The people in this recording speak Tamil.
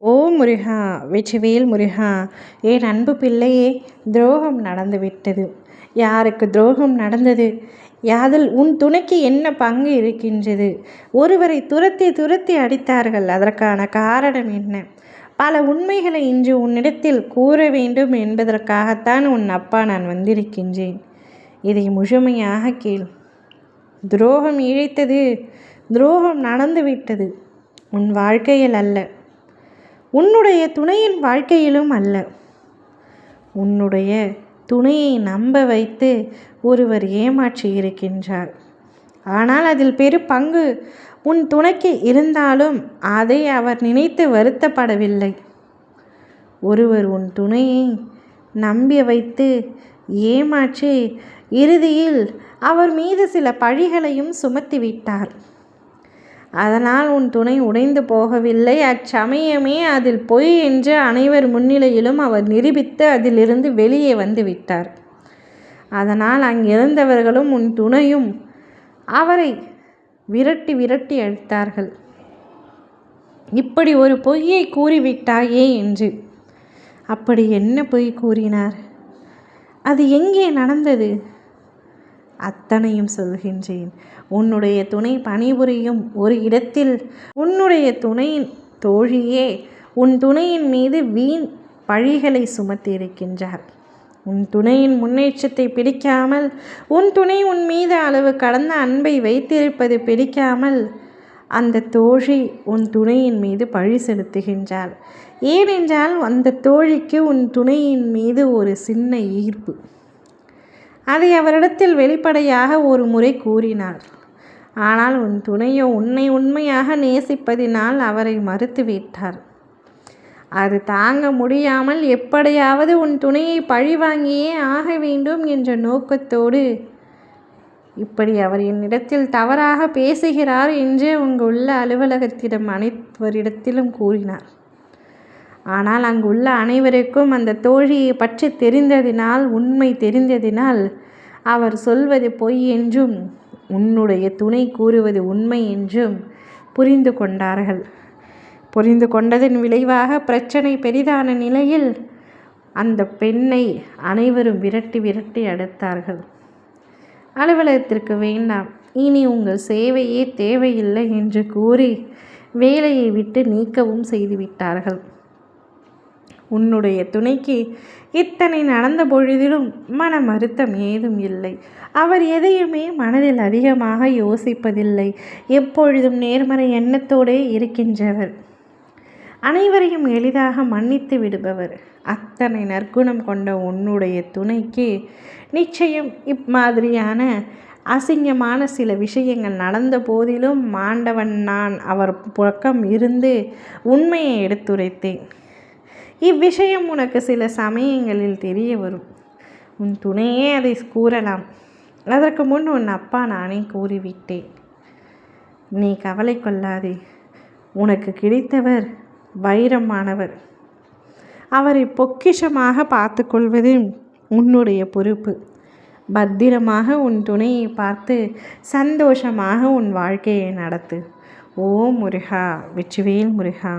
ஓ முருகா! வெற்றிவேல் முருகா! என் அன்பு பிள்ளையே, துரோகம் நடந்துவிட்டது. யாருக்கு துரோகம் நடந்தது? அதில் உன் துணைக்கு என்ன பங்கு இருக்கின்றது? ஒருவரை துரத்தி துரத்தி அடித்தார்கள். அதற்கான காரணம் என்ன? பல உண்மைகளை இன்று உன்னிடத்தில் கூற வேண்டும் என்பதற்காகத்தான் உன் அப்பா நான் வந்திருக்கின்றேன். இதை முழுமையாக கேள். துரோகம் இழைத்தது, துரோகம் நடந்துவிட்டது. உன் வாழ்க்கையில் அல்ல, உன்னுடைய துணையின் வாழ்க்கையிலும் அல்ல. உன்னுடைய துணையை நம்ப வைத்து ஒருவர் ஏமாற்றி இருக்கின்றார். ஆனால் அதில் பெரு பங்கு உன் துணைக்கு இருந்தாலும் அதை அவர் நினைத்து வருத்தப்படவில்லை. ஒருவர் உன் துணையை நம்பி வைத்து ஏமாற்றி இறுதியில் அவர் மீது சில பழிகளையும் சுமத்திவிட்டார். அதனால் உன் துணை உடைந்து போகவில்லை. அச்சமயமே அதில் பொய் என்று அனைவர் முன்னிலையிலும் அவர் நிரூபித்து அதிலிருந்து வெளியே வந்து விட்டார். அதனால் அங்கிருந்தவர்களும் உன் துணையும் அவரை விரட்டி விரட்டி அடித்தார்கள். இப்படி ஒரு பொய்யை கூறிவிட்டாயே என்று. அப்படி என்ன பொய் கூறினார்? அது எங்கே நடந்தது? அத்தனையும் சொல்கின்றேன். உன்னுடைய துணை பணிபுரியும் ஒரு இடத்தில் உன்னுடைய துணையின் தோழியே உன் துணையின் மீது வீண் பழிகளை சுமத்தி இருக்கின்றார். உன் துணையின் முன்னேற்றத்தை பிடிக்காமல், உன் துணை உன் மீது அளவு கடந்த அன்பை வைத்திருப்பது பிடிக்காமல் அந்த தோழி உன் துணையின் மீது பழி செலுத்துகின்றார். ஏனென்றால் அந்த தோழிக்கு உன் துணையின் மீது ஒரு சின்ன ஈர்ப்பு. அதை அவரிடத்தில் வெளிப்படையாக ஒரு முறை கூறினார். ஆனால் உன் துணையோ உன்னை உண்மையாக நேசிப்பதினால் அவரை மறுத்துவிட்டார். அது தாங்க முடியாமல் எப்படியாவது உன் துணையை பழி வாங்கியே ஆக வேண்டும் என்ற நோக்கத்தோடு இப்படி அவர் என்னிடத்தில் தவறாக பேசுகிறார் என்று அங்குள்ள அலுவலகத்திடம் அனைவரிடத்திலும் கூறினார். ஆனால் அங்குள்ள அனைவருக்கும் அந்த தோழியை பற்றி தெரிந்ததினால், உண்மை தெரிந்ததினால் அவர் சொல்வது பொய் என்றும் உன்னுடைய துணை கூறுவது உண்மை என்றும் புரிந்து கொண்டார்கள். புரிந்து கொண்டதன் விளைவாக பிரச்சனை பெரிதான நிலையில் அந்த பெண்ணை அனைவரும் விரட்டி விரட்டி அடித்தார்கள். அலுவலகத்திற்கு வேண்டாம், இனி உங்கள் சேவையே தேவையில்லை என்று கூறி வேலையை விட்டு நீக்கவும் செய்துவிட்டார்கள். உன்னுடைய துணைக்கு இத்தனை நடந்த பொழுதிலும் மன வருத்தம் ஏதும் இல்லை. அவர் எதையுமே மனதில் அதிகமாக யோசிப்பதில்லை. எப்பொழுதும் நேர்மறை எண்ணத்தோடே இருக்கின்றவர். அனைவரையும் எளிதாக மன்னித்து விடுபவர். அத்தனை நற்குணம் கொண்ட உன்னுடைய துணைக்கு நிச்சயம் இம்மாதிரியான அசிங்கமான சில விஷயங்கள் நடந்த போதிலும் மாண்டவன் நான் அவர் பக்கம் இருந்து உண்மையை எடுத்துரைத்தேன். இவ்விஷயம் உனக்கு சில சமயங்களில் தெரிய வரும். உன் துணையே அதை கூறலாம். அதற்கு முன் உன் அப்பா நானே கூறிவிட்டேன். நீ கவலை கொள்ளாதே. உனக்கு கிடைத்தவர் வைரமானவர். அவரை பொக்கிஷமாக பார்த்து கொள்வது உன்னுடைய பொறுப்பு. பத்திரமாக உன் துணையை பார்த்து சந்தோஷமாக உன் வாழ்க்கையை நடத்து. ஓ முருகா! வெற்றிவேல் முருகா!